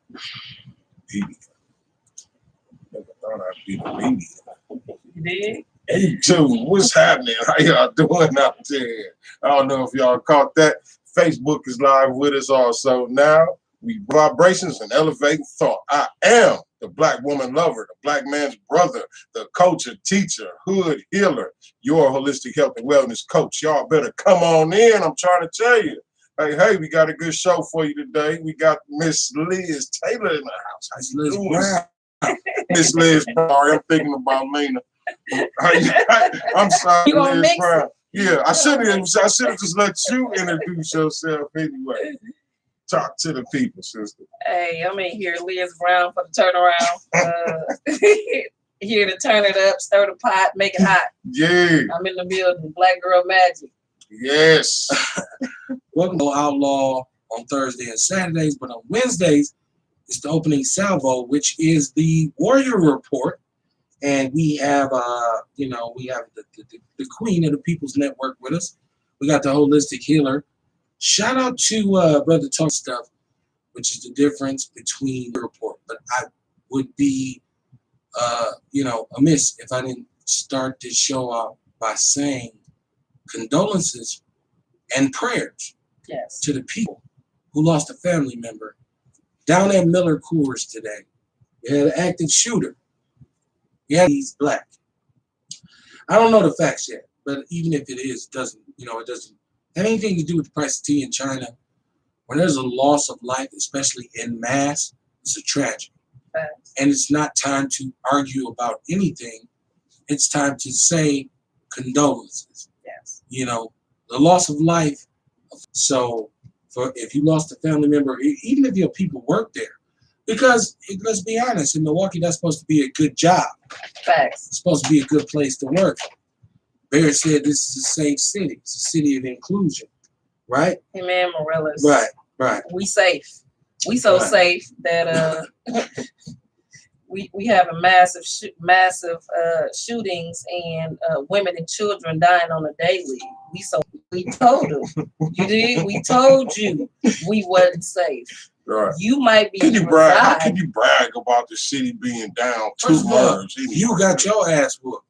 Never thought I'd be the media. You did? Hey, too, what's happening? How y'all doing out there? I don't know if y'all caught that. Facebook is live with us also now. We vibrations and elevating thought. I am the black woman lover, the black man's brother, the coach and teacher, hood healer, your holistic health and wellness coach. Y'all better come on in. I'm trying to tell you. Hey, we got a good show for you today. We got Miss Liz Taylor in the house. That's Liz Brown. Miss Liz Brown. I'm thinking about Lena. I'm sorry, Liz Brown. Yeah, I should have just let you introduce yourself anyway. Talk to the people, sister. Hey, I'm in here, Liz Brown, for the turnaround. Here to turn it up, stir the pot, make it hot. Yeah. I'm in the building, Black Girl Magic. Yes. Welcome to Outlaw on Thursday and Saturdays, but on Wednesdays, it's the opening salvo, which is the Warrior Report. And we have, we have the queen of the People's Network with us. We got the holistic healer. Shout out to Brother Talk Stuff, which is the difference between the report. But I would be, amiss if I didn't start this show out by saying condolences and prayers to the people who lost a family member down at Miller Coors today. We had an active shooter. Yeah, he's black. I don't know the facts yet, but even if it is, it doesn't have anything to do with the price of tea in China. When there's a loss of life, especially in mass, it's a tragedy. And it's not time to argue about anything. It's time to say condolences. Yes. The loss of life. So if you lost a family member, even if your people work there, because let's be honest, in Milwaukee, that's supposed to be a good job. Facts. It's supposed to be a good place to work. Barrett said this is a safe city. It's a city of inclusion, right? Amen, Morellis. Right. We safe. We so safe that we have a massive shootings and women and children dying on a daily. We told them. You did. We told you we wasn't safe. Right. You might be. How can you brag about the city being down two words? You got your ass whooped.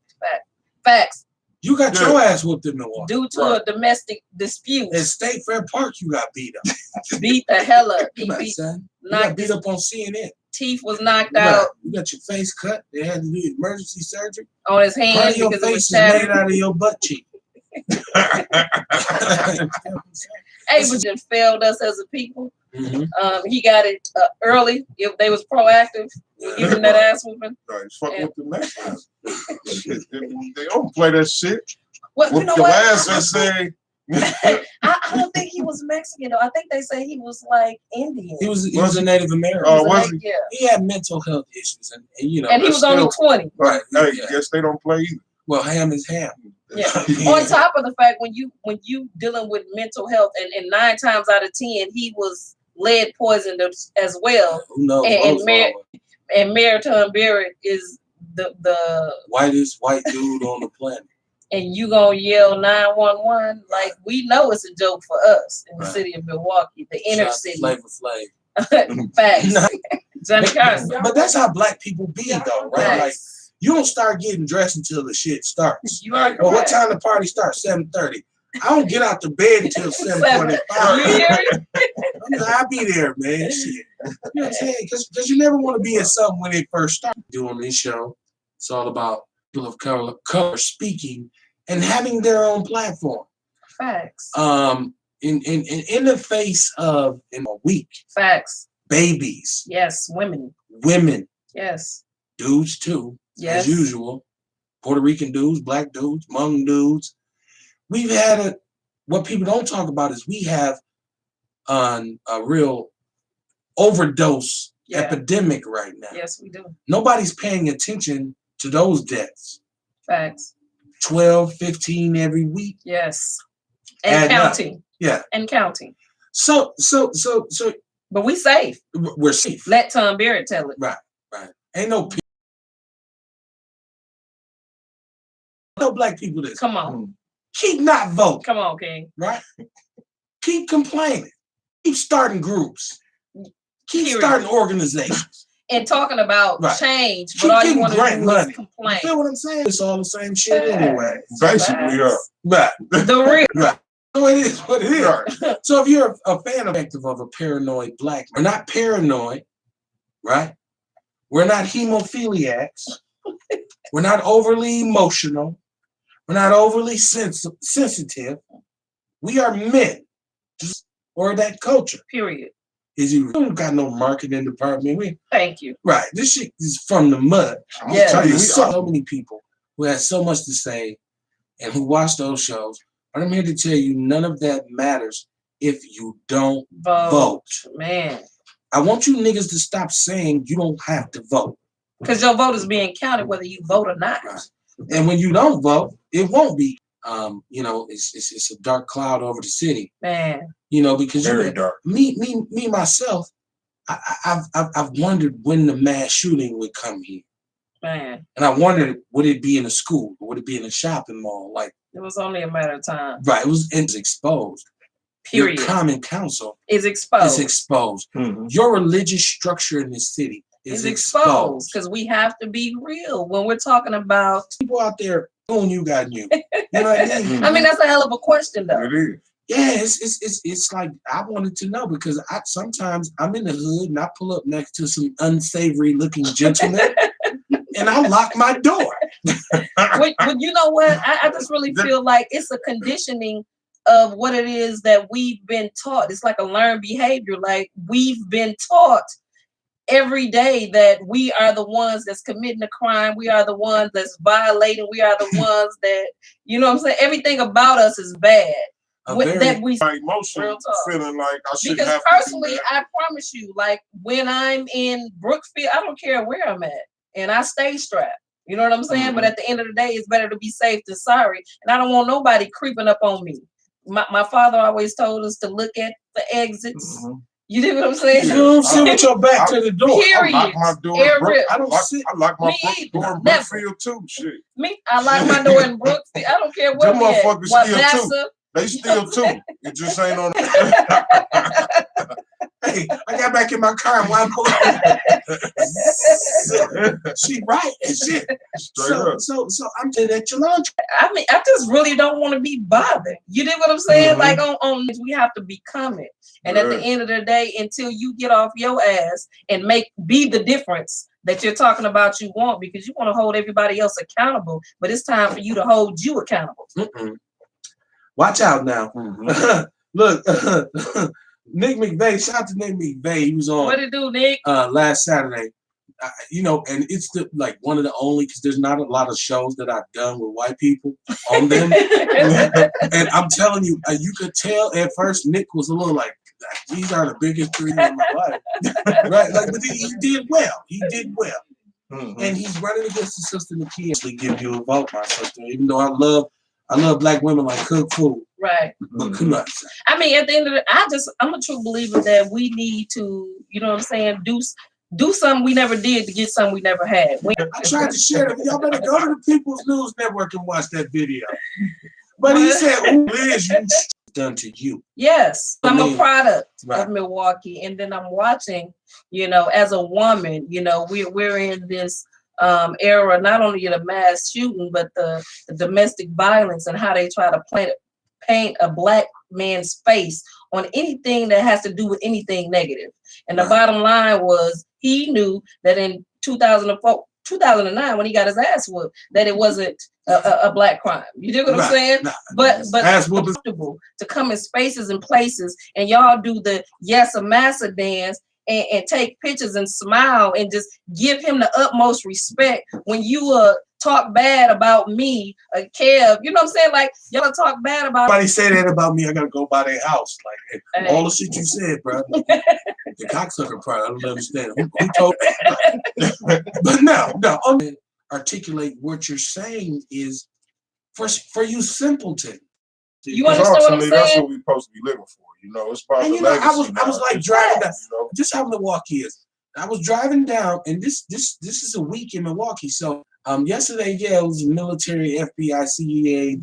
Facts. You got your ass whooped in Milwaukee. Due to a domestic dispute. At State Fair Park, you got beat up. Beat the hell up. You got beat up on CNN. Teeth was knocked out. You got your face cut. They had to do emergency surgery. On his hand. Part of your face is made out of your butt cheek. Hey, but just failed us as a people. Mm-hmm. He got it early. If they was proactive, giving that ass whooping. Right, fuck with the Mexicans. They don't play that shit. Well, Whoop your ass and say. I don't think he was Mexican though. I think they say he was like Indian. He was a Native American. Was he? Yeah. He had mental health issues, and and he was only 20. Right. Hey, guess they don't play either. Well, ham is ham. Yeah. On top of the fact, when you dealing with mental health, and 9 times out of 10 he was lead poisoned as well. Who knows? And Mayor Tom Barrett is the whitest white dude on the planet. And you gonna yell 911? Like, we know it's a joke for us in the city of Milwaukee, the inner city. Flavor Flav. Facts. Johnny Carson. But that's how black people be, though, right? Facts. Like, you don't start getting dressed until the shit starts. You are well, what time the party starts? 7:30. I don't get out the bed until 7:45. I'll be there, man. Shit. You know what I'm saying? Because you never want to be in something when it first starts. Doing this show, it's all about people of color speaking and having their own platform. Facts. In the face of in a week. Facts. Babies. Yes. Women. Yes. Dudes too. Yes. As usual. Puerto Rican dudes, black dudes, Hmong dudes. We've had what people don't talk about is we have a real overdose epidemic right now. Yes, we do. Nobody's paying attention to those deaths. Facts. 12, 15 every week. Yes. And counting. Yeah. And counting. So. But we safe. We're safe. Let Tom Barrett tell it. Right. Ain't no black people this. Come on. Keep not voting. Come on, King. Right? Keep complaining. Keep starting groups. Keep Period. starting organizations. And talking about Right. change, Keep but all you getting want to grant do money. is complain. You feel what I'm saying? It's all the same shit anyway. Basically, yeah. Right. The real. Right. So it is what it is. Right. So if you're a fan of a paranoid black man, we're not paranoid, right? We're not hemophiliacs. We're not overly emotional. We're not overly sensitive. We are men, or that culture. Period. Is you don't got no marketing department? Thank you. Right. This shit is from the mud. I'm gonna tell you, There's so many people who had so much to say and who watch those shows. But I'm here to tell you, none of that matters if you don't vote. Man. I want you niggas to stop saying you don't have to vote. Because your vote is being counted whether you vote or not. Right. And when you don't vote, it won't be. It's a dark cloud over the city. Man. Because very dark. Me myself, I've wondered when the mass shooting would come here. Man. And I wondered, would it be in a school? Or would it be in a shopping mall? Like, it was only a matter of time. Right. It was exposed. Period. Your common council is exposed. Is exposed. Mm-hmm. Your religious structure in this city is exposed. Because we have to be real when we're talking about people out there doing you got you. You know what I mean? I mean, that's a hell of a question, though. It is. Yeah, it's like I wanted to know because sometimes I'm in the hood and I pull up next to some unsavory looking gentlemen and I lock my door. But you know what? I just really feel like it's a conditioning of what it is that we've been taught. It's like a learned behavior. Like we've been taught every day that we are the ones that's committing the crime. We are the ones that's violating. We are the ones that, you know what I'm saying? Everything about us is bad. That we my emotion feeling like I should because have personally, to do I promise you, like when I'm in Brookfield, I don't care where I'm at, and I stay strapped. You know what I'm saying? Mm-hmm. But at the end of the day, it's better to be safe than sorry, and I don't want nobody creeping up on me. My father always told us to look at the exits. Mm-hmm. You know what I'm saying? You don't sit with your back to the door. Period. I lock my door. I don't sit. I lock my door in Brookfield too. Shit. Me, I lock my door in Brookfield. I don't care what. Them motherfuckers still too. They still too. It just ain't on. Hey, I got back in my car and one she right and shit. So I'm at your lunch. I mean, I just really don't want to be bothered. You know what I'm saying? Mm-hmm. Like on we have to become it. And at the end of the day, until you get off your ass and be the difference that you're talking about you want, because you want to hold everybody else accountable, but it's time for you to hold you accountable. Watch out now. Mm-hmm. Look, Nick McVeigh, shout out to Nick McVeigh. He was on what did do, Nick? Last Saturday. And it's like one of the only, because there's not a lot of shows that I've done with white people on them. And I'm telling you, you could tell at first Nick was a little like, these are the biggest three in my life. Right? Like, but he did well. He did well. Mm-hmm. And he's running against the sister Nakia. Actually give you a vote, my sister. Even though I love black women like cook food. Right. But come on. I mean, at the end of the I'm a true believer that we need to, you know what I'm saying, do something we never did to get something we never had. I tried to share it. Y'all better go to the People's News Network and watch that video. But he said, Liz, you done to you. Yes. I'm a product of Milwaukee. And then I'm watching, as a woman, we're in this era, not only the mass shooting, but the domestic violence and how they try to paint a black man's face on anything that has to do with anything negative. And the bottom line was he knew that in 2009, when he got his ass whooped, that it wasn't a black crime. You dig what I'm saying? But it's comfortable to come in spaces and places and y'all do the Yes a Massa dance and take pictures and smile and just give him the utmost respect when you talk bad about me, Kev. You know what I'm saying? Like, y'all talk bad about somebody say that about me, I gotta go by their house. Like, hey, all the shit you said, bro. The cocksucker part, I don't understand. Who told that? But no. Articulate what you're saying is for you simpleton. You understand what I'm saying? That's what we're supposed to be living for. It's about the legacy. I was like driving down. This is how Milwaukee is. I was driving down, and this is a week in Milwaukee, so Yesterday, yeah, it was military, FBI, CEA.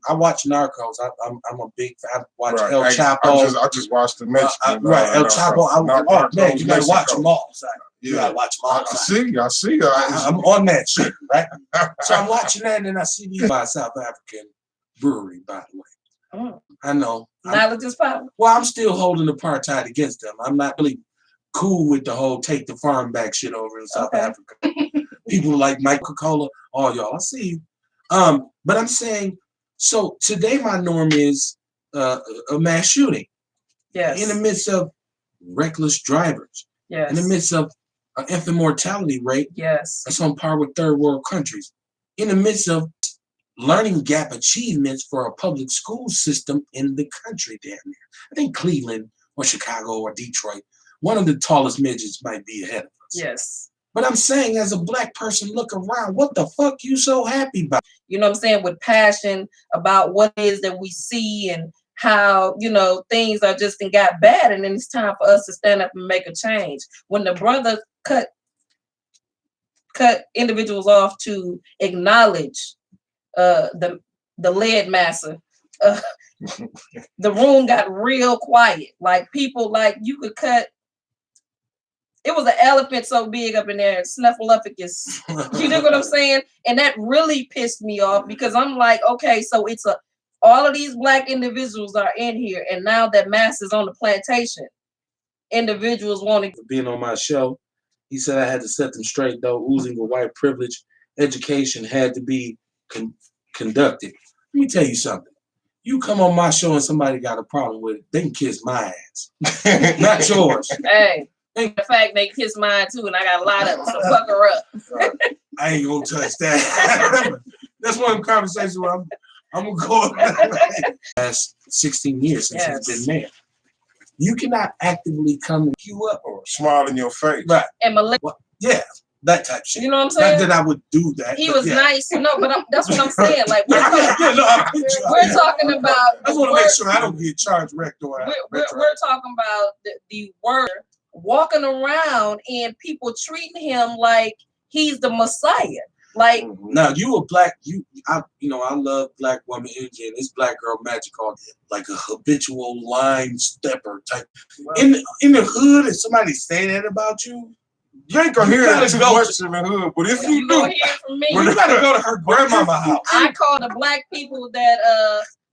I watch Narcos. I'm a big fan. I watch El Chapo. I just watched the Mexican. Right, El Chapo. Man, you gotta watch them all. You gotta watch them all. I see. I'm on that shit, right? So I'm watching that, and then I see these by South African brewery, by the way. Oh. I know. Knowledge is power. Well, I'm still holding apartheid against them. I'm not really cool with the whole take the farm back shit over in South Africa. People like Mike Coca-Cola, all y'all. I see you. But I'm saying, so today my norm is a mass shooting. Yes. In the midst of reckless drivers. Yes. In the midst of an infant mortality rate. Yes. That's on par with third world countries. In the midst of learning gap achievements for a public school system in the country damn near. I think Cleveland or Chicago or Detroit, one of the tallest midgets might be ahead of us. Yes. But I'm saying, as a black person, look around. What the fuck you so happy about? You know what I'm saying? With passion about what it is that we see and how, you know, things are just got bad. And then it's time for us to stand up and make a change. When the brother cut individuals off to acknowledge the lead massa, the room got real quiet. Like people, like you could cut. It was an elephant so big up in there, Snuffleupagus. You know what I'm saying? And that really pissed me off because I'm like, okay, so it's all of these black individuals are in here, and now that mass is on the plantation, individuals wanting being on my show. He said I had to set them straight, though. Oozing with white privilege, education had to be conducted. Let me tell you something. You come on my show and somebody got a problem with it, they can kiss my ass, not yours. Hey. In fact, they kiss mine too, and I got a lot of them, so fuck her up. I ain't gonna touch that. That's one of the conversations where I'm gonna go. Last 16 years since he's been mayor. You cannot actively come and queue up or smile in your face. Right. And yeah, that type of shit. You know what I'm saying? Not that I would do that. He was nice. No, but that's what I'm saying. Like we're talking about. I just want to make sure I don't get charged rectal. We're talking about the word. Walking around and people treating him like he's the Messiah. Like now, you a black I love black woman energy, and this black girl magic on like a habitual line stepper type. Wow. In the hood, if somebody say that about you, you ain't gonna hear that too much in the hood. But if you do, hear it from me. You gotta go to her grandmama house. I call the black people that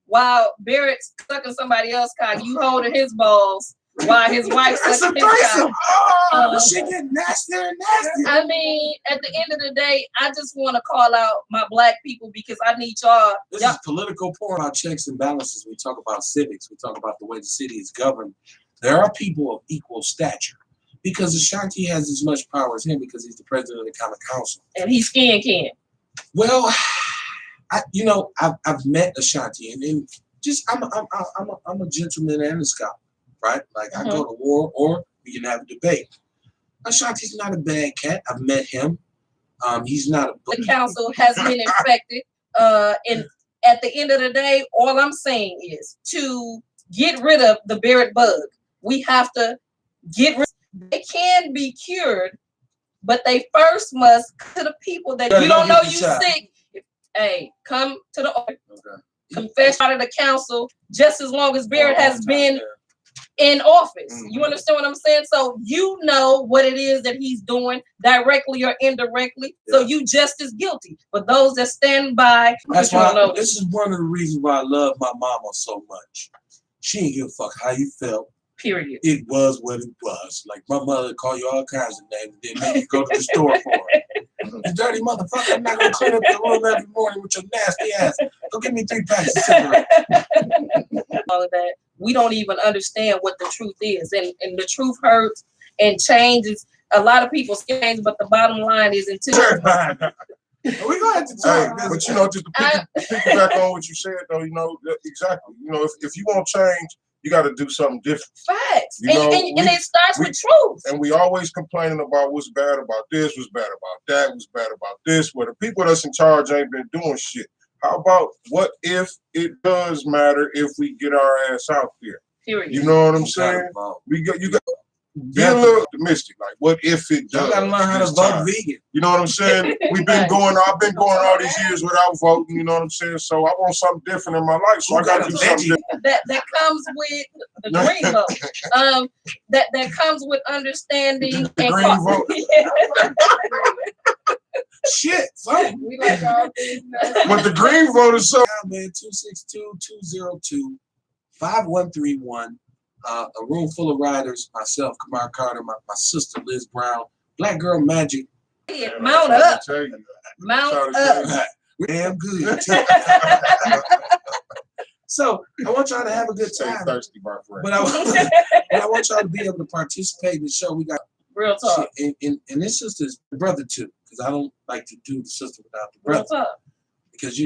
while Barrett's sucking somebody else's cock, you holding his balls. While his wife sucking his cock. She get nastier and nastier. I mean, at the end of the day, I just want to call out my black people because I need y'all. This is political porn. Our checks and balances. We talk about civics. We talk about the way the city is governed. There are people of equal stature because Ashanti has as much power as him because he's the president of the common council. And he's skin kin. Well, I've met Ashanti and just I'm a gentleman and a scholar. Right? Like I go to war or we can have a debate. Ashanti's not a bad cat. I've met him. He's not a the council has been infected. And at the end of the day, all I'm saying is to get rid of the Barrett bug, we have to get rid they can be cured, but they first must to the people that you don't know you sick. Hey, come to the confess out of the council just as long as Barrett has been in office. You understand what I'm saying? So you know what it is that he's doing directly or indirectly. So you just as guilty. But those that stand by, that's why this is one of the reasons why I love my mama so much. She didn't give a fuck how you felt. Period. It was what it was. Like my mother call you all kinds of names, then make you go to the store for it. You dirty motherfucker! I'm not gonna clean up the room every morning with your nasty ass. Go give me 3 packs of cigarettes. All of that. We don't even understand what the truth is, and the truth hurts and changes. A lot of people change, but the bottom line is until we're gonna have to talk. But just to piggyback on what you said, though, exactly. If you want change, you got to do something different. Facts. And it starts with truth. And we always complaining about what's bad about this, what's bad about that, what's bad about this, where the people that's in charge ain't been doing shit. How about what if it does matter if we get our ass out there? Period. You know what I'm saying? You got Be a little optimistic. Like, what if it does? You gotta learn how to vote vegan. You know what I'm saying? I've been going all these years without voting, you know what I'm saying? So I want something different in my life. So I gotta do something different. That comes with the green vote. That comes with understanding the green vote. Shit, son. We like all things. But the green vote is so man, 262-202-5131. A room full of riders, myself, Kamar Carter, my sister, Liz Brown, Black Girl Magic. Mount up. Mount up. Damn good. So I want y'all to have a good time. Thirsty, my friend. But I want y'all to be able to participate in the show. We got real talk. And this sister's brother too, because I don't like to do the sister without the brother. Real talk. Because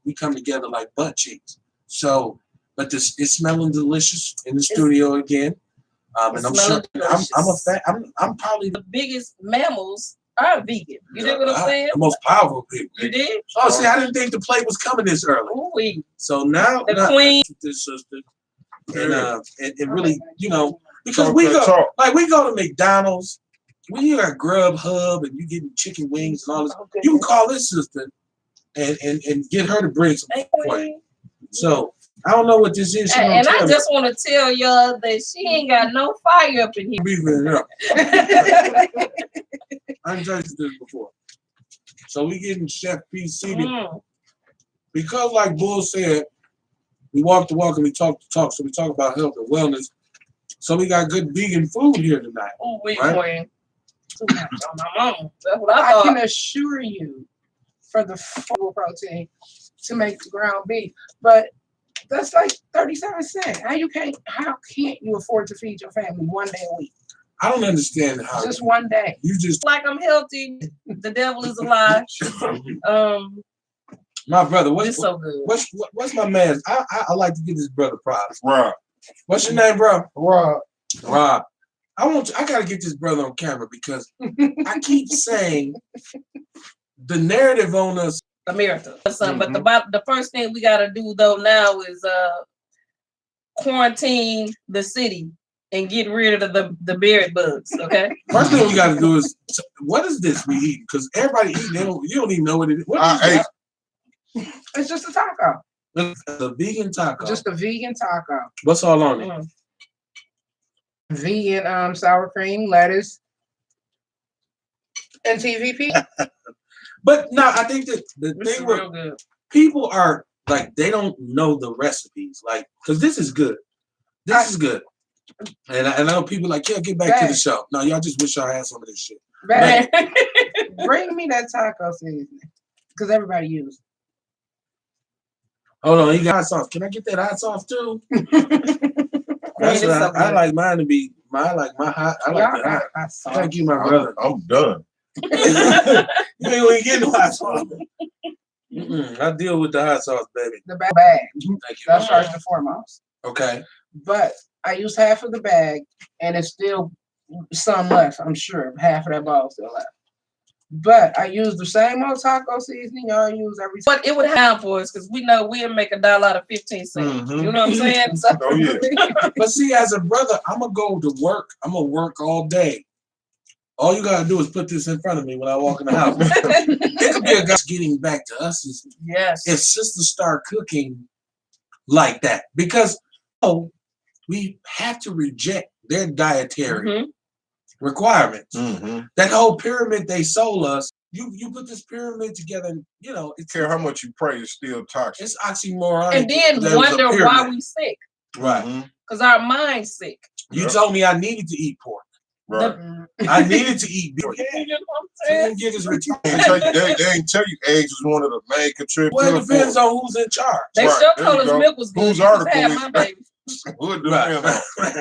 we come together like butt cheeks. So, but this is smelling delicious in the studio again. And I'm sure I'm probably the biggest mammals are vegan. You dig what I'm saying? The most powerful people. You did? Oh, see, I didn't think the plate was coming this early. Ooh-wee. So now the queen, this sister, and really, because we go to McDonald's, when you got Grubhub and you getting chicken wings and all this, you can call this sister and get her to bring some point. So I don't know what this is. And I just want to tell y'all that she ain't got no fire up in here. Beefing it up. I didn't tasted this before. So we getting Chef P seated. Because like Bull said, we walk the walk and we talk the talk. So we talk about health and wellness. So we got good vegan food here tonight. Oh, we right? That's what I thought. I can assure you for the full protein to make the ground beef. But that's like 37 cents. How can't you afford to feed your family one day a week? I don't understand how. Just one day. You just like I'm healthy. The devil is a lie. My brother, so good. What's my man's? I like to give this brother props. Rob. What's your name, bro? Rob. Rob. I gotta get this brother on camera because I keep saying the narrative on us. America. But the first thing we gotta do though now is quarantine the city and get rid of the bed bugs. Okay. First thing we gotta do is what is this we eating? Because everybody eating, you don't even know what it is. What is that? It's just a taco. The vegan taco. Just a vegan taco. What's all on it? Vegan sour cream, lettuce, and TVP. But no, I think that the thing with people are like they don't know the recipes, like because this is good. This is good, and I know people like get back to the show. No, y'all just wish y'all had some of this shit. Bring me that taco seasoning because everybody uses it. Hold on, you got hot sauce. Can I get that hot sauce too? I like mine to be. I like my hot. I like that hot sauce. Thank you, my brother. I'm done. You ain't getting no hot sauce. I deal with the hot sauce, baby. The bag. Thank you. That's first and foremost. Okay. But I use half of the bag, and it's still some left. I'm sure half of that ball still left. But I use the same old taco seasoning y'all use every time. But it would have for us because we know we'll make $1 out of 15 cents. You know what I'm saying? So, But see, as a brother, I'm gonna go to work. I'm gonna work all day. All you gotta do is put this in front of me when I walk in the house. It could be a guy getting back to us. If sisters start cooking like that, because we have to reject their dietary requirements. That whole pyramid they sold us. You put this pyramid together, and it's care how much you pray, it's still toxic. It's oxymoronic. And then wonder why we sick. Right. Because our mind's sick. You told me I needed to eat pork. Right. I needed to eat beef. You know what I'm saying? They ain't tell you eggs was one of the main contributors. Well, it depends on who's in charge. They sure told us milk was good. Whose article is it?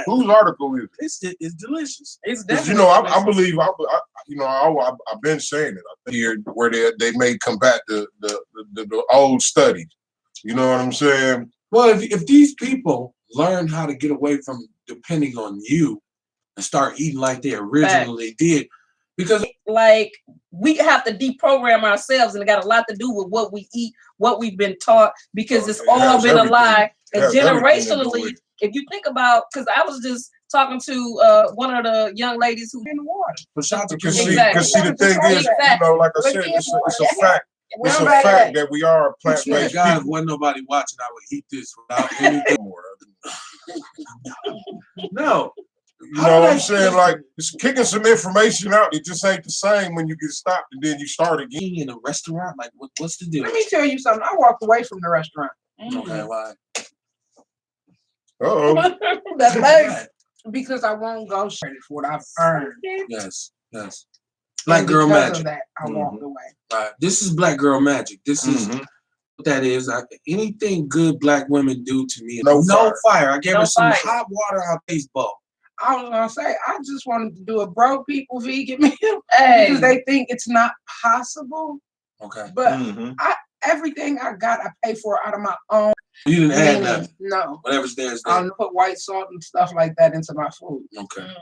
Whose article is it? It's delicious. It's definitely delicious. I believe I've been saying it. I hear where they may combat the old studies. You know what I'm saying? Well, if these people learn how to get away from depending on you and start eating like they originally did, because like we have to deprogram ourselves, and it got a lot to do with what we eat, what we've been taught, because it's all been a lie. And generationally, if you think about, because I was just talking to one of the young ladies who in the water. But shout out to Because Exactly. see, the thing is, you know, like I said, it's a fact. It's a fact that we are a plant-based God, if people. wasn't nobody watching, I would eat this without anything more. No. You know what I'm saying? Like, it's kicking some information out. It just ain't the same when you get stopped and then you start again. Eating in a restaurant, like what's the deal? Let me tell you something. I walked away from the restaurant. Okay, why? Uh-oh. That's nice. Because I won't go straight for what I've earned. Yes. Black And Girl because Magic. of that, I walked away. Right. This is Black Girl Magic. This is what that is. Anything good black women do to me. No fire. I gave No her some fire. hot water out baseball. I was gonna say I just wanted to do a broke people vegan meal Hey. because they think it's not possible. Okay. But everything I got, I pay for out of my own. You didn't add meaning. nothing. No. Whatever's there is I there. don't put white salt and stuff like that into my food. Okay.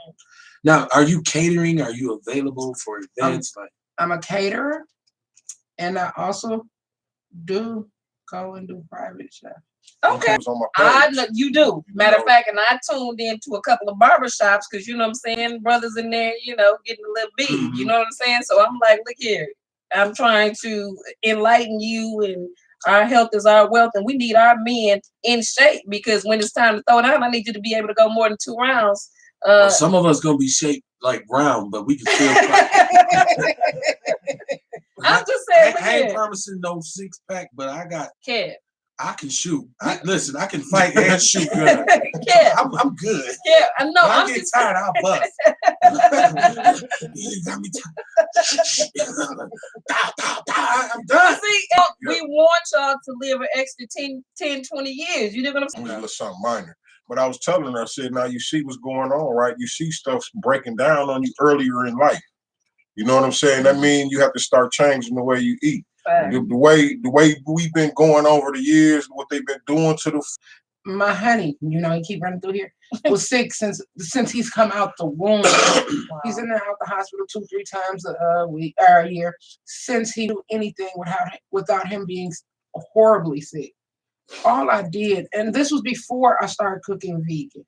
Now, are you catering? Are you available for events? I'm a caterer, and I also do go and do private chef. Okay. You do. Matter of fact, and I tuned into a couple of barbershops because you know what I'm saying, brothers in there, you know, getting a little big. You know what I'm saying? So I'm like, look here, I'm trying to enlighten you, and our health is our wealth, and we need our men in shape because when it's time to throw down, I need you to be able to go more than 2 rounds. Well, some of us gonna be shaped like round, but we can still fight. I'm just saying, I ain't promising no 6-pack, but I got. I can shoot. Listen, I can fight and shoot good. I'm good. Yeah, I know. When I get tired, I'll bust. You got me I'm done. See, we want y'all to live an extra 10, 20 years. You know what I'm saying? A little something minor. But I was telling her, I said, now you see what's going on, right? You see stuff's breaking down on you earlier in life. You know what I'm saying? That means you have to start changing the way you eat. The way we've been going over the years, what they've been doing to the my honey, you know, he keep running through here, was sick since he's come out the womb. Wow. He's in and out the hospital 2-3 times a year since he do anything without him being horribly sick. All I did, and this was before I started cooking vegan.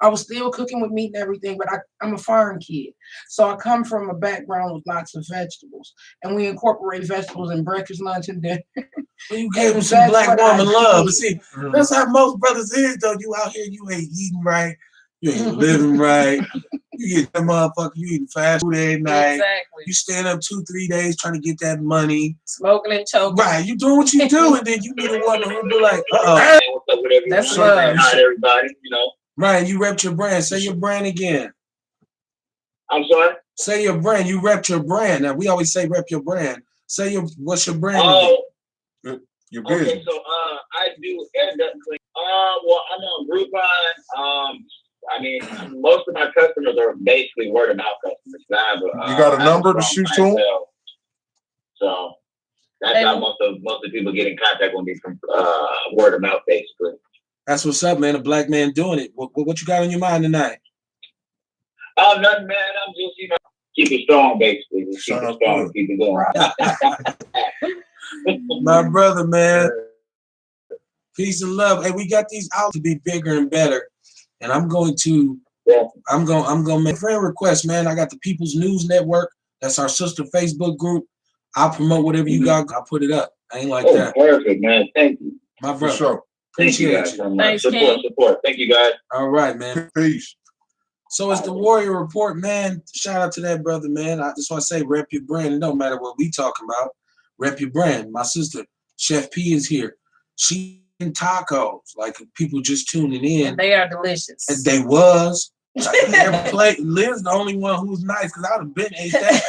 I was still cooking with meat and everything, but I'm a farm kid. So I come from a background with lots of vegetables. And we incorporate vegetables in breakfast, lunch, and dinner. Well, you gave him some black woman love. But see, that's how most brothers is, though. You out here, you ain't eating right. You ain't living right. You get that motherfucker, you eating fast food every night. Exactly. You stand up 2-3 days trying to get that money. Smoking and choking. Right. You doing what you do, and then you be the one who be like, Hey, what's up with everyone? That's love. Hi, everybody, you know. Ryan, you repped your brand. Say your brand again. I'm sorry? Say your brand. You repped your brand. Now, we always say rep your brand. Say what's your brand? Your business. Okay, so I do air duct clean. Well, I'm on Groupon. I mean, most of my customers are basically word of mouth customers. You got a number to shoot to them? So that's how most of the people get in contact with me, from word of mouth, basically. That's what's up, man. A black man doing it. What you got on your mind tonight? Oh, nothing, man. I'm just, you know, keep it strong, basically. Just keep it strong, keep it going. My brother, man. Peace and love. Hey, we got these out to be bigger and better. And I'm going to make a friend request, man. I got the People's News Network. That's our sister Facebook group. I'll promote whatever you got. I'll put it up. I ain't like that. Perfect, man. Thank you. My brother. For sure. Appreciate you. Thanks, support. Thank you, guys. All right, man. Peace. So it's the Warrior Report, man. Shout out to that brother, man. I just want to say, rep your brand. It don't matter what we talking about. Rep your brand. My sister, Chef P, is here. She in tacos, like people just tuning in. And they are delicious. And they was. Liz the only one who's nice, because I would have been ate that.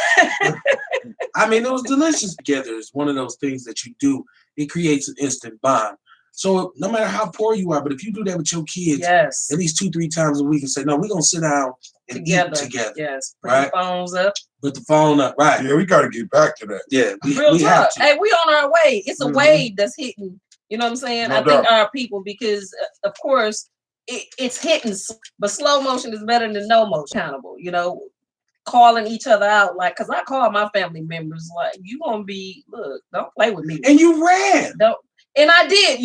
I mean, it was delicious. Together is one of those things that you do. It creates an instant bond. So no matter how poor you are, but if you do that with your kids, yes, at least 2-3 times a week, and say, no, we're gonna sit down and eat together. Yes, put right? the phones up. Put the phone up, right? Yeah, we got to get back to that. Yeah, we have to. Hey, we on our way. It's a wave that's hitting. You know what I'm saying? No I think doubt. our people, because of course it's hitting, but slow motion is better than no motion. Accountable, you know, calling each other out, like, cause I call my family members, like, you gonna be, look, don't play with me. And you ran. Don't. And I did,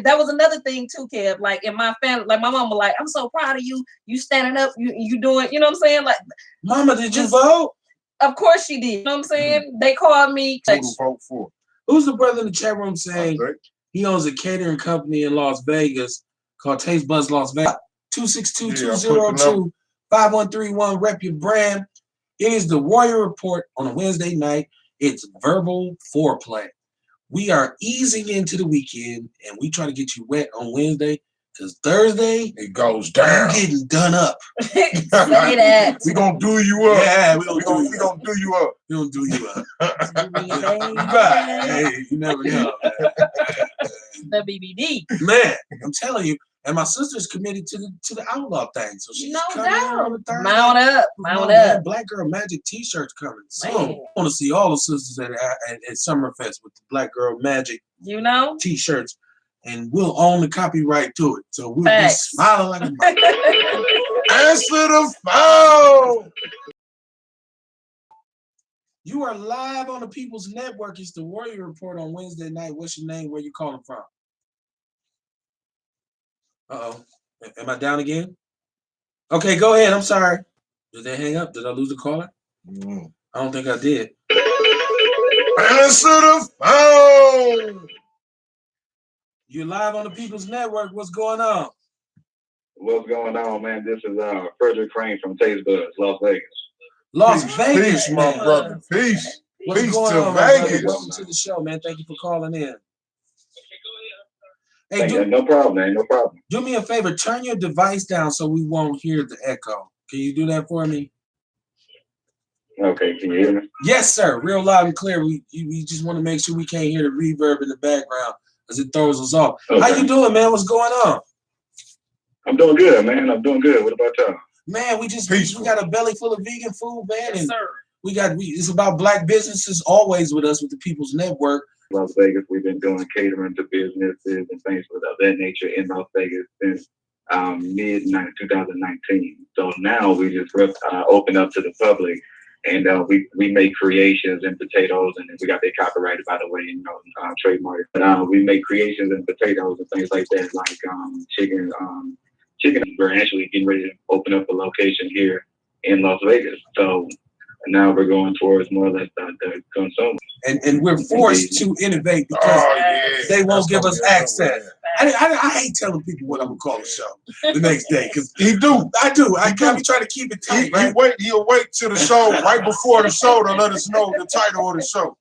that was another thing too, Kev. Like in my family, like my mom was like, I'm so proud of you. You standing up, you doing, you know what I'm saying? Like, Mama, did you vote? Of course she did. You know what I'm saying? They called me. Who to vote for? Who's the brother in the chat room saying he owns a catering company in Las Vegas called Taste Buds Las Vegas? 262-202-5131. Rep your brand. It is the Warrior Report on a Wednesday night. It's verbal foreplay. We are easing into the weekend, and we try to get you wet on Wednesday because Thursday it goes down. You're getting done up. Say that. We gonna do you up. Yeah, we gonna do you up. We gonna do you up. Right. Hey, you never know. The BBD. Man, I'm telling you. And my sister's committed to the outlaw thing, so she's coming in on the Thursday. Mount up. Man, Black Girl Magic T-shirts coming soon. I want to see all the sisters at Summerfest with the Black Girl Magic T-shirts, and we'll own the copyright to it. So we'll be smiling like a mother. Answer the phone. You are live on the People's Network. It's the Warrior Report on Wednesday night. What's your name? Where you calling from? Uh-oh. Am I down again? Okay, go ahead. I'm sorry. Did they hang up? Did I lose the caller? I don't think I did. Answer the phone. You're live on the People's Network. What's going on? What's going on, man? This is Frederick Crane from Taste Buds, Las Vegas. Las Vegas, peace, my brother. Peace. What's peace going to on, Vegas. Welcome to the show, man. Thank you for calling in. Hey, no problem, man. No problem. Do me a favor. Turn your device down so we won't hear the echo. Can you do that for me? Okay. Can you hear me? Yes, sir. Real loud and clear. We just want to make sure we can't hear the reverb in the background as it throws us off. Okay. How you doing, man? What's going on? I'm doing good, man. I'm doing good. What about y'all? Man, we got a belly full of vegan food, man. Yes, sir. It's about Black businesses always with us with the People's Network. Las Vegas, we've been doing catering to businesses and things of that nature in Las Vegas since mid-2019. So now we just open up to the public, and we make creations in potatoes, and we got that copyrighted, by the way, trademark. But we make creations in potatoes and things like that, like chicken. We're actually getting ready to open up a location here in Las Vegas. So now we're going towards more or less the consumer. And we're forced to innovate because they won't give us access. I hate telling people what I'm gonna call the show the next day because I do. I be trying to keep it tight. He'll wait till the show right before the show to let us know the title of the show.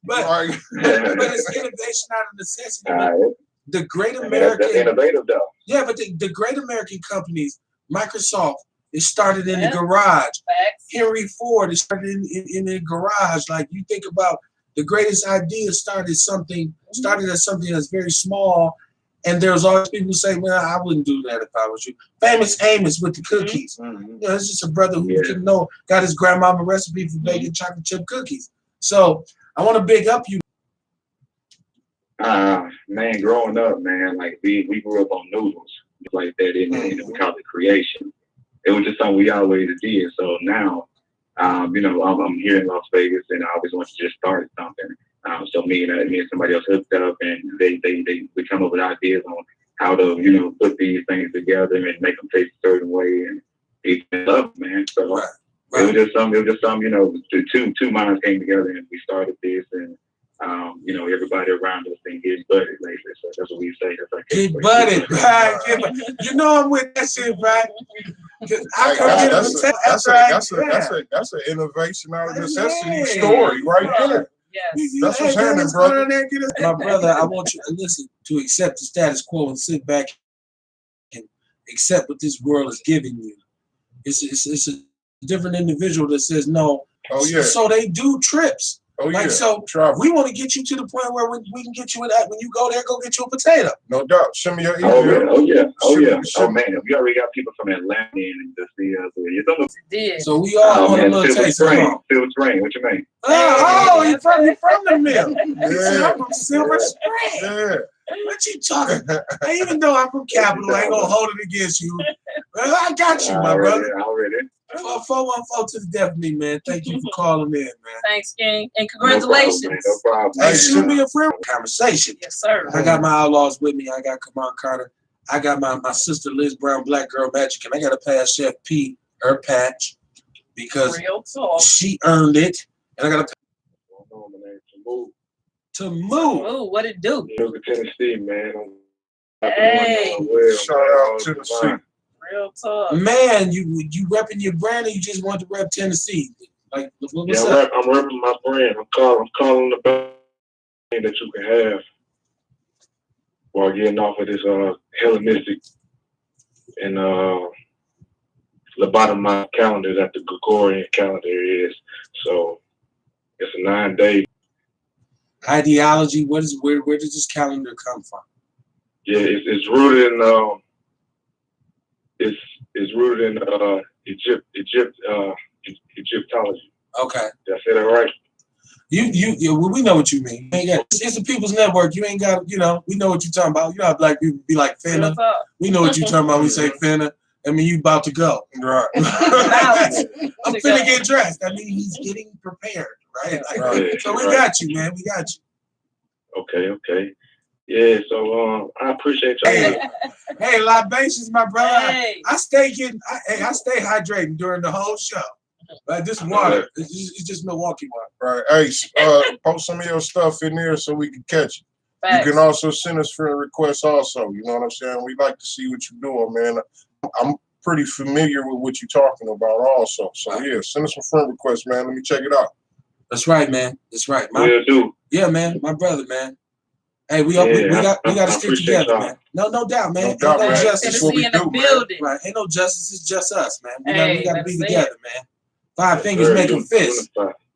But it's innovation out of necessity. The great American, that's innovative though. Yeah, but the great American companies, Microsoft, it started in the garage. Henry Ford, it started in the garage. Like you think about the greatest idea started as something that's very small, and there's always people who say, "Well, I wouldn't do that if I was you." Famous Amos with the cookies. It's just a brother who didn't know, got his grandmama recipe for baking chocolate chip cookies. So I want to big up you. Man, growing up, man, like we grew up on noodles like that, and we call it creation. It was just something we always did. So now, I'm here in Las Vegas, and I always want to just start something. So me and somebody else hooked up, and we come up with ideas on how to, put these things together and make them taste a certain way, and people love it, man. So it was just some, the two minds came together, and we started this, and everybody around us been getting butted lately. So that's what we say. That's like get butted, right? You know I'm with that shit, right? That's an innovation out of necessity story right there. Yes. That's what's happening, brother. My brother, I want you to listen to accept the status quo and sit back and accept what this world is giving you. It's a different individual that says no. Oh yeah. So they do trips. Oh, yeah. So we want to get you to the point where we can get you in that. When you go there, go get you a potato. No doubt. Send me your email. Oh yeah. Oh man, we already got people from Atlanta in to see us. So we all want a little taste. Silver Spring. What you mean? You're from the mill. Yeah. I'm from Silver Spring. Yeah. What you talking? Even though I'm from Capital, I ain't gonna hold it against you. Well, I got you, my brother. Already. 414 to the death of me, man. Thank you for calling in, man. Thanks, King. And congratulations. No problem. Hey, shoot me a friend conversation. Yes, sir. I got my outlaws with me. I got Kamon Carter. I got my sister Liz Brown, Black Girl Magic, and I got to pass Chef P her patch because Real talk. she earned it. And I got to To move. Ooh, what it do? Look at Tennessee, man. Hey. Shout out to the city. Real talk. Man, you repping your brand, or you just want to rep Tennessee? Like, what's up? I'm repping my brand. I'm calling the best thing that you can have while getting off of this Hellenistic and lobotomized calendar that the Gregorian calendar is. So it's a 9-day. Ideology. Where does this calendar come from? Yeah, it's rooted in it's rooted in Egyptology. Okay. Did I say that right? Well, we know what you mean. It's the People's Network. You ain't got, we know what you're talking about. You know how black people be like, finna. We know what you're talking about. We say finna. I mean, you about to go. Right. I'm finna get dressed. I mean, he's getting prepared, right? Right. So we got you, man. We got you. Okay. Yeah, so I appreciate y'all. Hey, libations, my brother. Hey. I stay hydrating during the whole show. Like this water, it's just Milwaukee water. Right. Hey, post some of your stuff in there so we can catch it. Facts. You can also send us friend requests also. You know what I'm saying? We like to see what you're doing, man. I'm pretty familiar with what you're talking about also. So yeah, send us some friend requests, man. Let me check it out. That's right, man. That's right. Will do. Yeah, man. My brother, man. Hey, we got to stick together, man. No doubt, man. No doubt, Ain't no man. justice. That's what we in the do, building. Right. Ain't no justice. It's just us, man. We got to be that's together, man. Five fingers make a fist.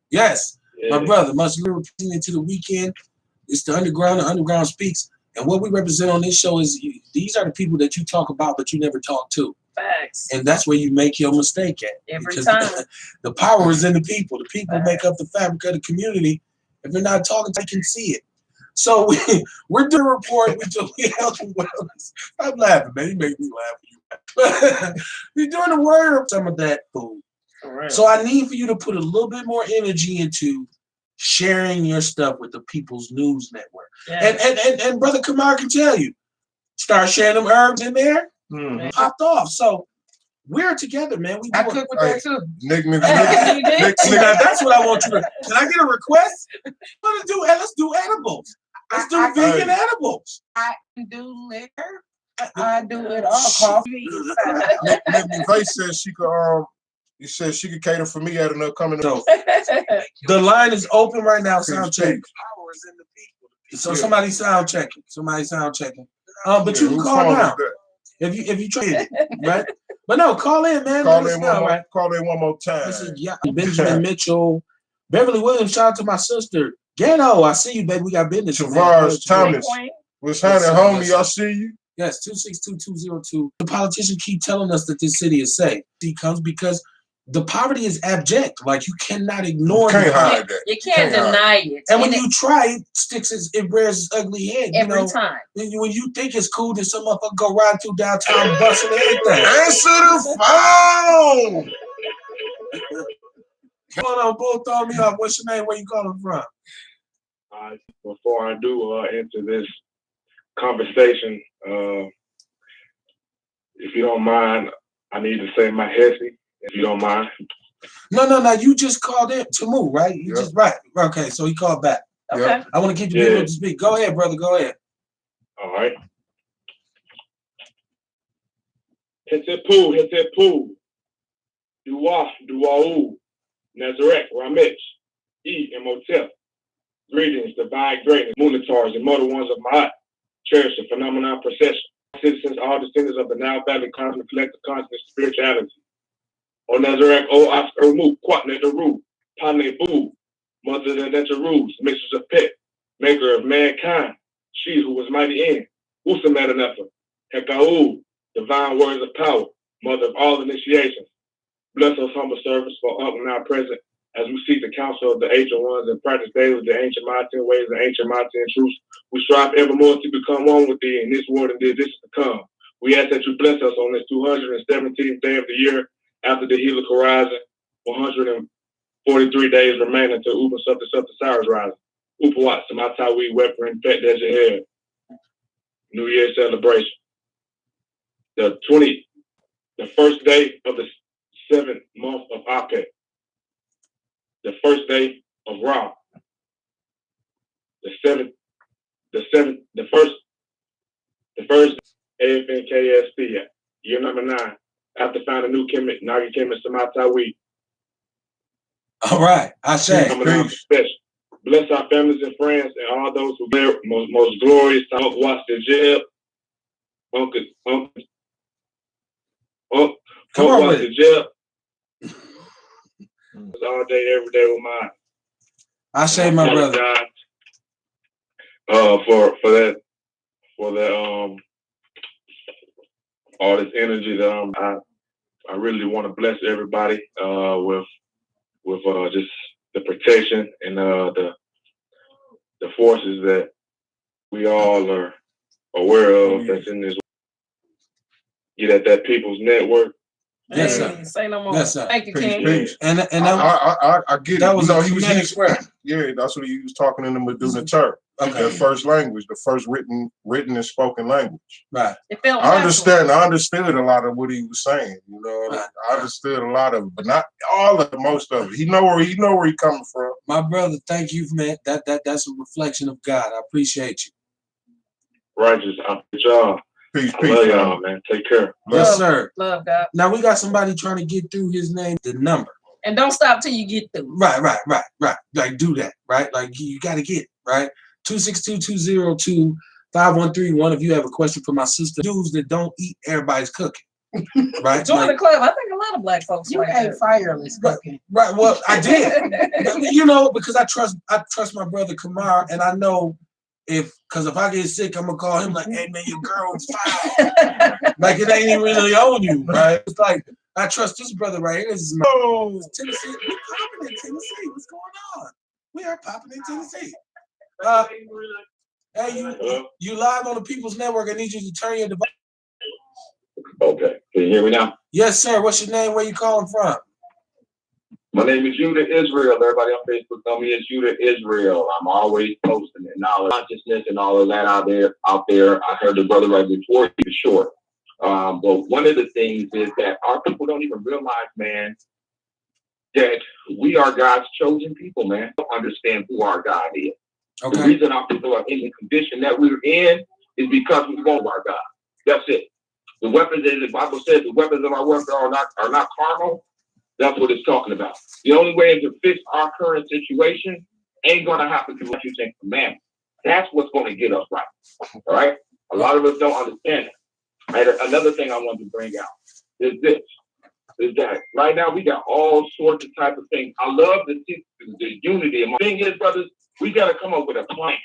Yes. Yeah. My brother, much representing to the weekend. It's the underground. The underground speaks. And what we represent on this show is these are the people that you talk about, but you never talk to. Facts. And that's where you make your mistake at. Every time. The power is in the people. The people make up the fabric of the community. If they're not talking, they can see it. So we're doing a report. We health and wellness. I'm laughing, man. You make me laugh. We're doing a word of some of that food. So I need for you to put a little bit more energy into sharing your stuff with the People's News Network. Yeah. And Brother Kamar can tell you, start sharing them herbs in there, popped off. So we're together, man. I cook with that too. Nick, that's what I want you to. Can I get a request? Let's do edibles. Let's do vegan edibles. I can do liquor. I do it all. Coffee. McVeigh says she could. He says she could cater for me at an upcoming. So, the line is open right now. Sound check. So somebody sound checking. But you can call now. If you try it, right? But no, call in, man. Call in one more time. This is Benjamin Mitchell, Beverly Williams. Shout out to my sister Ghetto. I see you, baby. We got business. Tavares Thomas. What's happening, homie? I see you. Yes, 262-202. The politicians keep telling us that this city is safe. He comes because the poverty is abject. Like you cannot ignore it. Hide that. You can't deny it. And when you try, it rears its ugly head. Every time. When you think it's cool, then some motherfucker go ride through downtown busting everything. Answer the phone. Come on, bull, throw me off. What's your name? Where you calling from? Before I do enter this conversation, if you don't mind, I need to say my Hesse. If you don't mind. No. You just called in to move, right? You just right. Okay, so he called back. Okay. Yep. I want to keep you able to speak. Go ahead, brother. Go ahead. All right. Hetepu. Duau. Nazareth, Ramesh, Imhotep. Greetings, divine greatness, Munitars, and mortal ones of Ma'at. Cherish the phenomenon procession. Citizens, all descendants of the Nile Valley Cosmic Collective Conscious Spirituality. O Nazareth, O Oscar Mu, Quatne the Ru, Pane Bu, Mother of the Netarus, Mistress of Pet, Maker of mankind, she who was mighty in, Usamadanefa, Hekau, divine words of power, Mother of all initiations. Bless us humble servants for up and now present, as we seek the counsel of the ancient ones and practice daily the ancient Martin ways and ancient Martin truths. We strive evermore to become one with thee in this world and this to come. We ask that you bless us on this 217th day of the year, after the Helix Horizon, 143 days remain until Upa something Cyrus rising. Upa Watts, Samatawi, Weapon, Pet Desert Head. New Year celebration. The first day of the 7th month of Apeh. The first day of Ra. The first AFNKSP, year number 9, after finding new Kemet, Nagi Kemet Samatawi. All right, I say. Coming out special. Bless our families and friends and all those who bear most glorious time. Watch the jail. Uncle Come on watch with the it. jail. All day, every day with mine. I say, my brother. For that all this energy that I really want to bless everybody with just the protection and the forces that we all are aware of that's in this. Get at that People's Network. Yes, sir. Hey, say no more. Yes, sir. Thank you, Peace, King. peace. And I get that it. was You know, a he was Kemetic using, prayer. yeah, that's what he was talking in the Meduna Turk. Okay. The first language, the first written and spoken language. Right. It felt I natural. understood a lot of what he was saying. You know, Right. I understood a lot of it, but not all of it, most of it. He know where he coming from. My brother, thank you, man. That's a reflection of God. I appreciate you. Righteous, I'm with y'all. Peace, I peace, love man. y'all, man. Take care. Yes, Love. sir. Love God. Now we got somebody trying to get through his name, the number. And don't stop till you get through. Right. Like do that, right? Like you got to get, right? 262-202-5131. If you have a question for my sister, dudes that don't eat everybody's cooking, right? Join Like, the club. I think a lot of black folks You like ain't that. fireless cooking. right. Well, I did, you know, because I trust my brother Kamar, and I know because if I get sick, I'm gonna call him like, hey man, your girl's fine. Like it ain't even really on you, right? It's like I trust this brother right here. This is Tennessee. We're popping in Tennessee. What's going on? We are popping in Tennessee. Hey, you live on the People's Network. I need you to turn your device. Okay. Can you hear me now? Yes, sir. What's your name? Where you calling from? My name is Judah Israel. Everybody on Facebook know me as Judah Israel. I'm always posting it. Knowledge, consciousness, and all of that out there. I heard the brother right before you, sure. But one of the things is that our people don't even realize, man, that we are God's chosen people, man. Don't understand who our God is. Okay. The reason our people are in the condition that we're in is because we want our God. That's it. The weapons, as the Bible says, the weapons of our warfare are not carnal. That's what it's talking about. The only way to fix our current situation ain't going to happen through what you think commandments. That's what's going to get us right. All right? A lot of us don't understand it. And another thing I want to bring out is this. Is that right now we got all sorts of type of things. I love to see the unity. The thing is, brothers, we got to come up with a plan.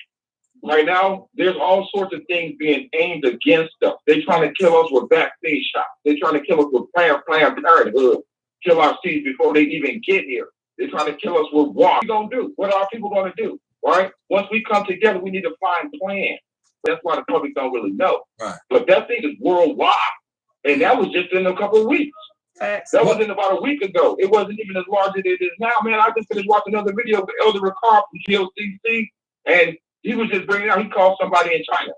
Right now, there's all sorts of things being aimed against us. They're trying to kill us with vaccine shots. They're trying to kill us with Planned Parenthood. Kill our seeds before they even get here. They're trying to kill us with war. What are we going to do? What are our people going to do? Right? Once we come together, we need to find plans. That's why the public don't really know. Right. But that thing is worldwide. And that was just in a couple of weeks. Facts. That was in about a week ago. It wasn't even as large as it is now, man. I just finished watching another video of Elder Ricard from GOCC, and he was just bringing out, he called somebody in China.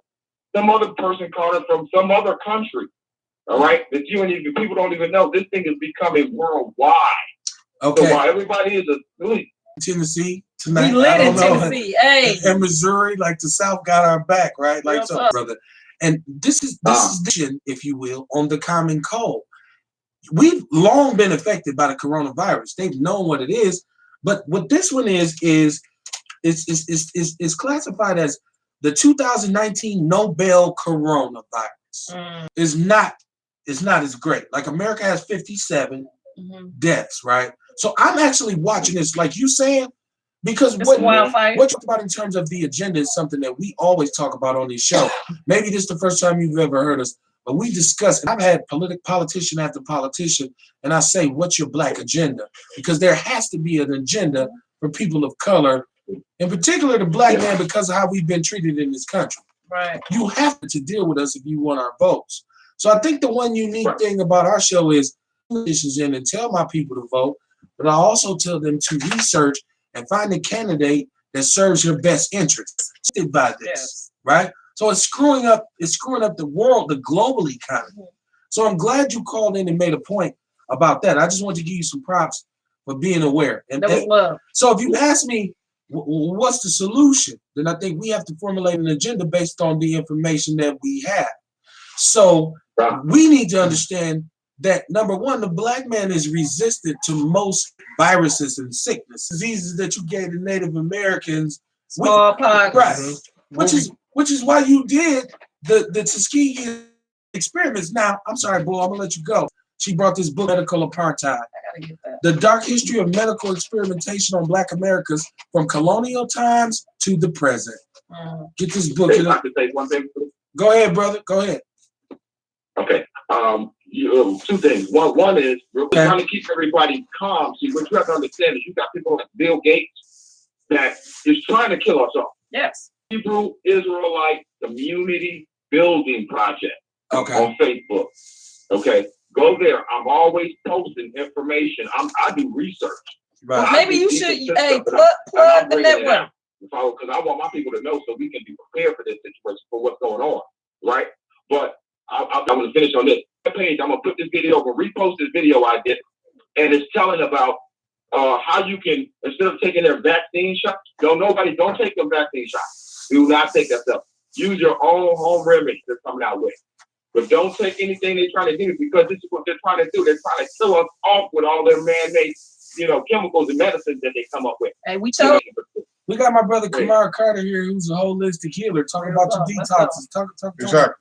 Some other person called it from some other country. All right? That you and you people don't even know. This thing is becoming worldwide. Okay. So while everybody is asleep. Tennessee tonight. We lit I in don't know. Tennessee. Hey. And Missouri, like the South got our back, right? Like so, brother. And this is if you will, on the common cold. We've long been affected by the coronavirus. They've known what it is, but what this one is classified as the 2019 Nobel coronavirus. It's not as great. Like America has 57 deaths, right? So I'm actually watching this, like you saying, because what you talk about in terms of the agenda is something that we always talk about on this show. Maybe this is the first time you've ever heard us. But we discuss, and I've had politician after politician, and I say, what's your black agenda? Because there has to be an agenda for people of color, in particular the black man, because of how we've been treated in this country. Right. You have to deal with us if you want our votes. So I think the one unique thing about our show is politicians in and tell my people to vote, but I also tell them to research and find a candidate that serves your best interest. By this, right? So it's screwing up the world, the global economy. So I'm glad you called in and made a point about that. I just want to give you some props for being aware. And that was love. So if you ask me what's the solution, then I think we have to formulate an agenda based on the information that we have. So we need to understand that, number one, the Black man is resistant to most viruses and sickness, diseases that you gave to Native Americans. Smallpox. Right. Which is why you did the Tuskegee experiments. Now, I'm sorry, Bull, I'm gonna let you go. She brought this book, Medical Apartheid. I gotta get that. The Dark History of Medical Experimentation on Black Americans from Colonial Times to the Present. Get this book. Hey, I have to say one thing. Go ahead, brother. Go ahead. Okay. Two things. One is we're trying to keep everybody calm. See, what you have to understand is you got people like Bill Gates that is trying to kill us all. Yes. Hebrew Israelite Community Building Project on Facebook. Okay. Go there. I'm always posting information. I do research. Right. Well, maybe you should plug the network. Because I want my people to know so we can be prepared for this situation, for what's going on. Right? But I'm going to finish on this page. I'm going to put this video, I'm going to repost this video I did. And it's telling about how you can, instead of taking their vaccine shot, don't take the vaccine shot. Do not take that stuff. Use your own home remedy they're coming out with. But don't take anything they're trying to do, because this is what they're trying to do. They're trying to kill us off with all their man-made, chemicals and medicines that they come up with. Hey, we got my brother Kamar Carter here, who's a holistic healer, talking about your detoxes. Talk. Exactly.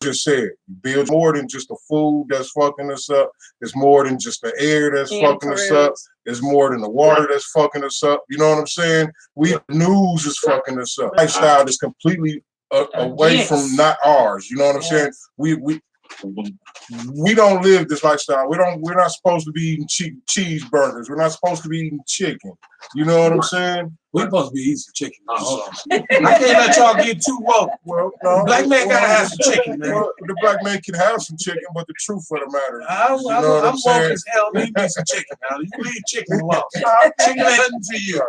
Just said, you build more than just the food that's fucking us up. It's more than just the air that's fucking us up. It's more than the water that's fucking us up. You know what I'm saying? The news is fucking us up. Lifestyle is completely away from not ours. You know what I'm saying? We don't live this lifestyle. We're not supposed to be eating cheeseburgers. We're not supposed to be eating chicken. You know what I'm saying? We're supposed to be eating chicken. Hold on. I can't let y'all get too woke. Well, no, Black man gotta have some chicken, man. Well, the Black man can have some chicken, but the truth of the matter is, I'm woke as hell. Leave me some chicken now. You leave chicken alone. Chicken ain't nothing to you.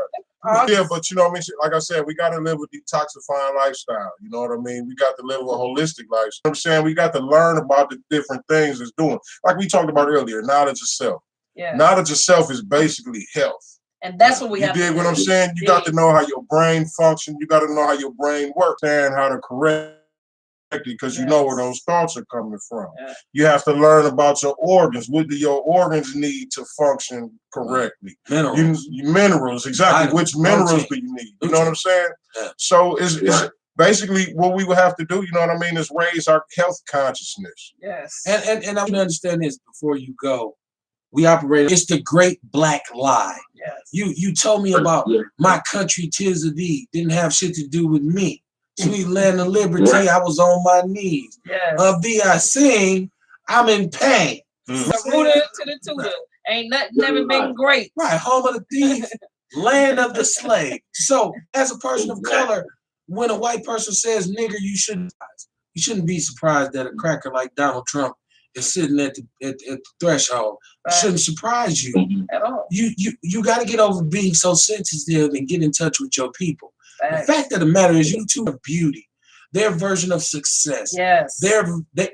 Yeah, but you know what I mean? Like I said, we got to live a detoxifying lifestyle. You know what I mean? We got to live a holistic lifestyle. You know what I'm saying? We got to learn about the different things it's doing. Like we talked about earlier, knowledge of self. Yeah. Knowledge of self is basically health. And that's what we have to do. You dig what I'm saying? You got to know how your brain functions. You got to know how your brain works and how to correct it, because you know where those thoughts are coming from. Yeah. You have to learn about your organs. What do your organs need to function correctly? Minerals. Minerals, exactly. Which minerals do you need? You know what I'm saying? Yeah. So it's basically what we would have to do, you know what I mean, is raise our health consciousness. Yes. And I want to understand this before you go. We operate. It's the great black lie. Yes. You told me about my country, 'tis of thee, didn't have shit to do with me. Sweet land of liberty, I was on my knees. Yes. Of thee I sing, I'm in pain. Rooter to the tutor. Ain't nothing never been great. Right, home of the thief, land of the slave. So as a person of color, when a white person says nigger, you shouldn't be surprised that a cracker like Donald Trump is sitting at the threshold. It shouldn't surprise you at all. You got to get over being so sensitive and get in touch with your people. The fact of the matter is, you two are beauty. Their version of success. Yes.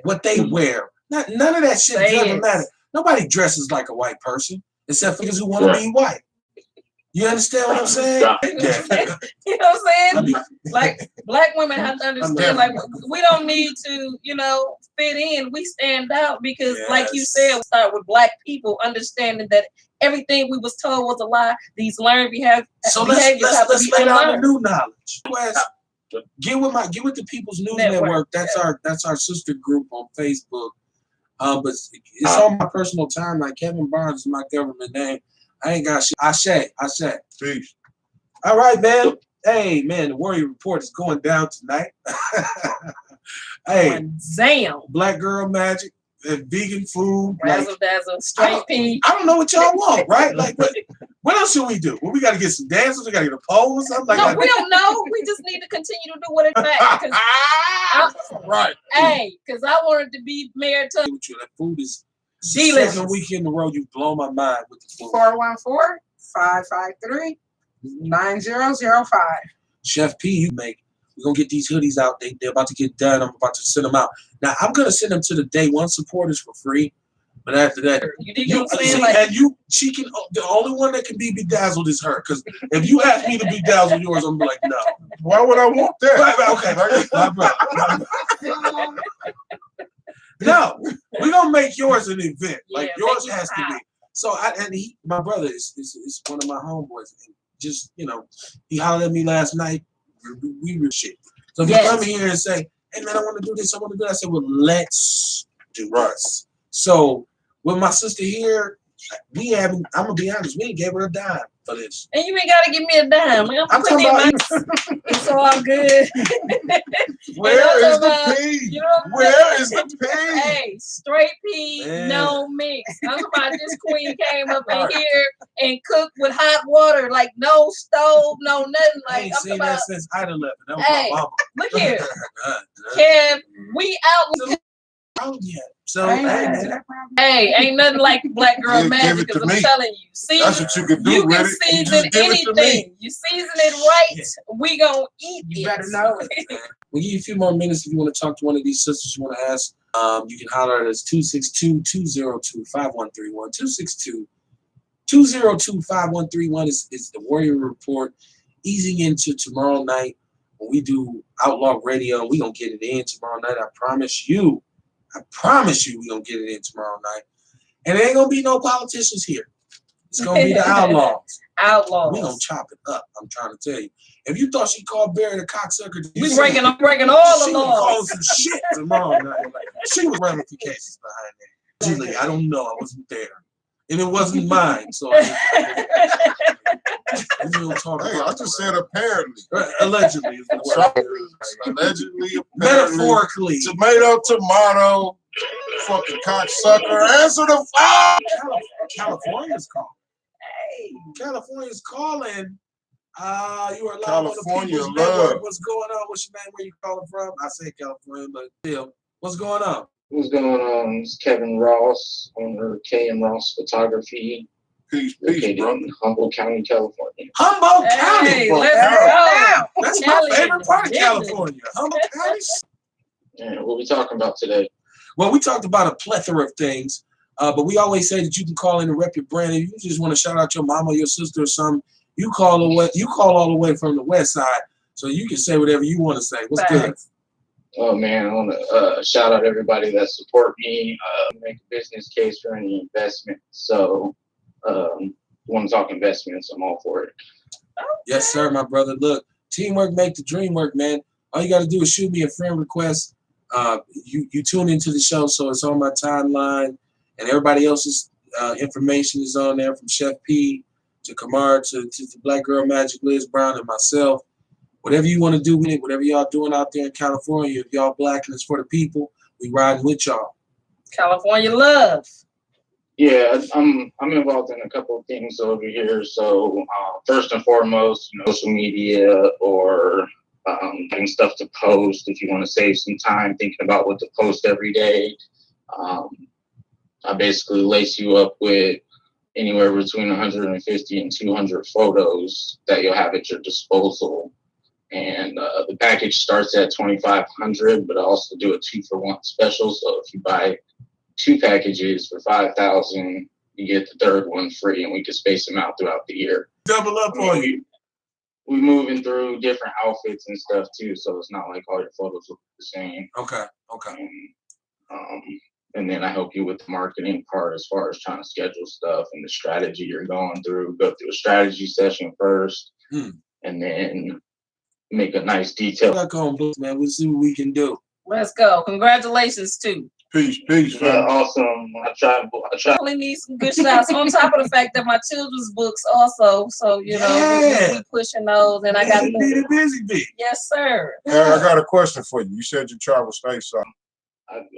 What they wear. None of that shit doesn't matter. Nobody dresses like a white person except for those who want to be white. You understand what I'm saying? You know what I'm saying? Like, Black women have to understand, like, we don't need to, fit in. We stand out because, like you said, we start with Black people understanding that everything we was told was a lie. These learned behaviors so let's lay down the new knowledge. Get with the People's News Network. That's our sister group on Facebook. But it's on my personal timeline. Kevin Barnes is my government name. I ain't got shit. Ashe. Peace. All right, man. Hey, man, the Warrior Report is going down tonight. Hey, damn. Black Girl Magic, vegan food. Razzle dazzle, straight pea. I don't know what y'all want, right? Like, what else should we do? Well, we got to get some dancers. We got to get a pole or something like that. No, we don't know. We just need to continue to do what it's right. Hey, because I wanted to be married to. That food is Delicious. Second week in a row, you blow my mind with the food. 414-553-9005. Chef P, you make. We're gonna get these hoodies out. They're about to get done. I'm about to send them out. Now I'm gonna send them to the day one supporters for free. But after that, you dig what I'm saying? and she can. The only one that can be bedazzled is her. Because if you ask me to bedazzle yours, I'm like, no. Why would I want that? Okay, my brother. No, we're gonna make yours an event. Like yours has to be. So my brother is one of my homeboys. And just he hollered at me last night. We were shit. So if you come here and say, "Hey man, I want to do this. I want to do that," I said, "Well, let's do this." So with my sister here, we haven't. I'm gonna be honest. We ain't gave her a dime for this. And you ain't gotta give me a dime. I'm talking about it's all good. Where is the pea? Where is the pea? Hey, straight pea, no mix. I'm talking about this queen came up in here and cooked with hot water, like no stove, no nothing. Like I ain't seen that since I'd 11. That was my mama. Look here, Kev, we out. Oh yeah. So ain't nothing like black girl magic. Because I'm telling you, that's what you can do. You can season anything. You season it right, we gonna eat it. You better know it. We'll give you a few more minutes if you want to talk to one of these sisters you want to ask. You can holler at us 262-202-5131. 262-202-5131 is the Warrior Report. Easing into tomorrow night when we do Outlaw Radio. We're gonna get it in tomorrow night. I promise you we're gonna get it in tomorrow night. And there ain't gonna be no politicians here. It's gonna be the outlaws. Outlaws. We're gonna chop it up. I'm trying to tell you. If you thought she called Barry the cocksucker, I'm breaking all the laws. Calling some shit tomorrow night. Like, she was ramifications behind that. Usually, I don't know. I wasn't there. And it wasn't mine. So we don't talk about I just said apparently. Allegedly is the word. Allegedly, metaphorically. Tomato, fucking cocksucker. Answer the phone. California's calling. Hey. California's calling. You are live California on the love. What's going on? What's your name? Where you calling from? I say California, but still. What's going on? What's going on? It's Kevin Ross, owner of KM Ross Photography. Peace, located bro. in Humboldt County, California. Humboldt County, bro. Let's go. That's my favorite part of California. Humboldt County. And what we talking about today? Well, we talked about a plethora of things, but we always say that you can call in and rep your brand. If you just want to shout out your mama, your sister, or something, you call all the way from the west side, so you can say whatever you want to say. What's good? Oh man, I want to shout out everybody that support me. Make a business case for any investment. So, want to talk investments? I'm all for it. Yes, sir, my brother. Look, teamwork make the dream work, man. All you got to do is shoot me a friend request. You tune into the show, so it's on my timeline, and everybody else's information is on there, from Chef P to Kamar to Black Girl Magic, Liz Brown, and myself. Whatever you want to do with it, whatever y'all doing out there in California, if y'all black and it's for the people, we riding with y'all. California love. Yeah, I'm involved in a couple of things over here. So first and foremost, social media or getting stuff to post. If you want to save some time thinking about what to post every day, I basically lace you up with anywhere between 150 and 200 photos that you'll have at your disposal. And the package starts at $2,500, but I also do a 2-for-1 special. So if you buy 2 packages for $5,000, you get the third one free, and we can space them out throughout the year. Double up on you. We moving through different outfits and stuff too, so it's not like all your photos look the same. Okay. And then I help you with the marketing part as far as trying to schedule stuff and the strategy you're going through. Go through a strategy session first, and then make a nice detail. Back home, man. We'll see what we can do. Let's go. Congratulations too. Peace, Yeah, awesome. I try. Only need some good shots. On top of the fact that my children's books also, so we pushing those, and I got busy. Yes, sir. I got a question for you. You said you travel stateside.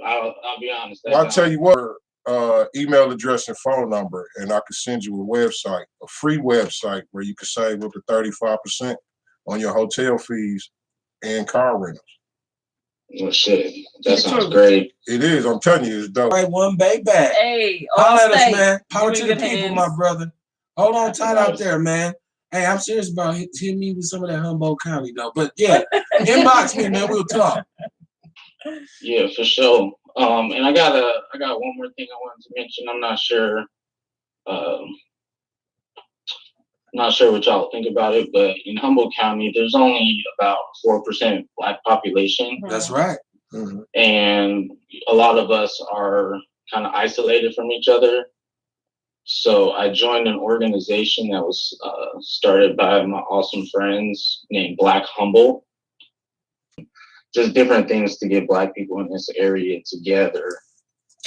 I'll be honest. Well, I'll tell you what. Email address and phone number, and I can send you a website, a free website where you can save up to 35% on your hotel fees and car rentals. Well, shit, that The sounds truth. great. It is. I'm telling you, it's dope. Right, one baby. Hey, all Holler at us, state. man. Power You to in the good people, hands. my brother. Hold on tight Nice. out there, man. Hey, I'm serious about hitting me with some of that Humboldt County though. But yeah, inbox me, man. We'll talk. Yeah, for sure. And I got one more thing I wanted to mention. I'm not sure. Not sure what y'all think about it, but in Humboldt County, there's only about 4% Black population, That's right. and a lot of us are kind of isolated from each other. So I joined an organization that was started by my awesome friends named Black Humboldt. Just different things to get Black people in this area together.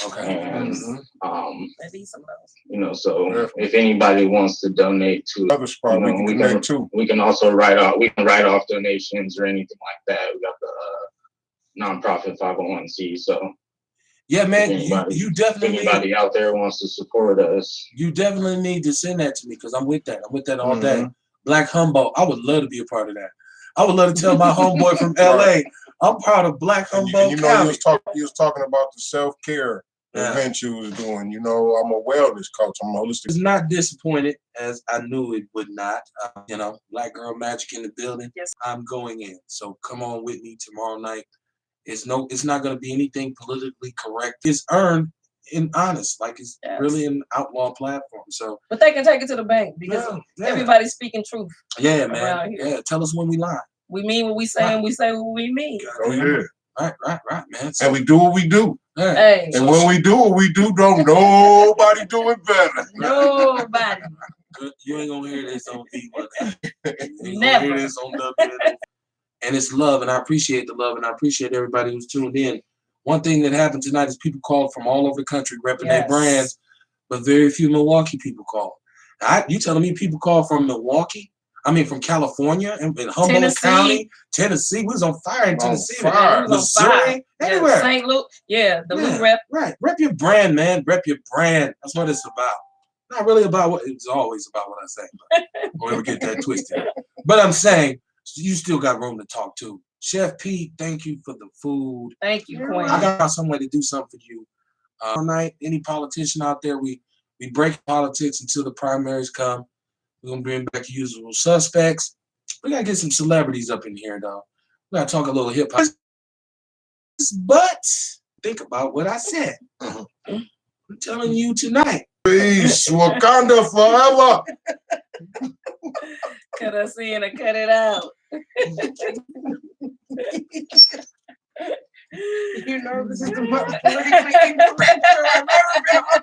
Okay. And I need some of those. you know, so if anybody wants to donate to Another spot we can connect to. we can also write off donations or anything like that. We got the nonprofit 501c. So Yeah, man. if You if definitely anybody out there wants to support us, you definitely need to send that to me because I'm with that. I'm with that all day. Black Humboldt. I would love to be a part of that. I would love to tell my homeboy from LA, I'm proud of Black And Humboldt you know, County. you was talking about the self-care event you was doing. You know, I'm a wellness coach. I'm a holistic. Was not disappointed as I knew it would not. You know, Black Girl Magic in the building. Yes. I'm going in. So come on with me tomorrow night. It's not going to be anything politically correct. It's earned and honest, like it's really an outlaw platform. So, but they can take it to the bank because everybody's speaking truth. Yeah, man. Yeah, tell us when we lie. We mean what we say, and we say what we mean. Oh yeah. Right, man. So, and we do what we do. Yeah. Hey. And when we do what we do, don't nobody do it better. Nobody. You ain't gonna hear this on V1. You Never. hear this on WNO. And it's love, and I appreciate the love, and I appreciate everybody who's tuned in. One thing that happened tonight is people called from all over the country repping their brands, but very few Milwaukee people called. You telling me people call from Milwaukee? I mean, from California and Humboldt County, Tennessee. We was on fire in Tennessee. Missouri, everywhere. St. Louis, the Lou rep. Right. Rep your brand, man. Rep your brand. That's what it's about. Not really about what it's always about what I say. But don't ever get that twisted. But I'm saying you still got room to talk to. Chef Pete, thank you for the food. Thank you, Queen. I got some way to do something for you. Tonight, any politician out there, we break politics until the primaries come. We're gonna bring back usual suspects. We gotta get some celebrities up in here, though. We gotta talk a little hip hop. But think about what I said. I'm telling you tonight. Peace, Wakanda forever. Cut us in and cut it out. You know, this is the most politically incorrect show I've ever been on.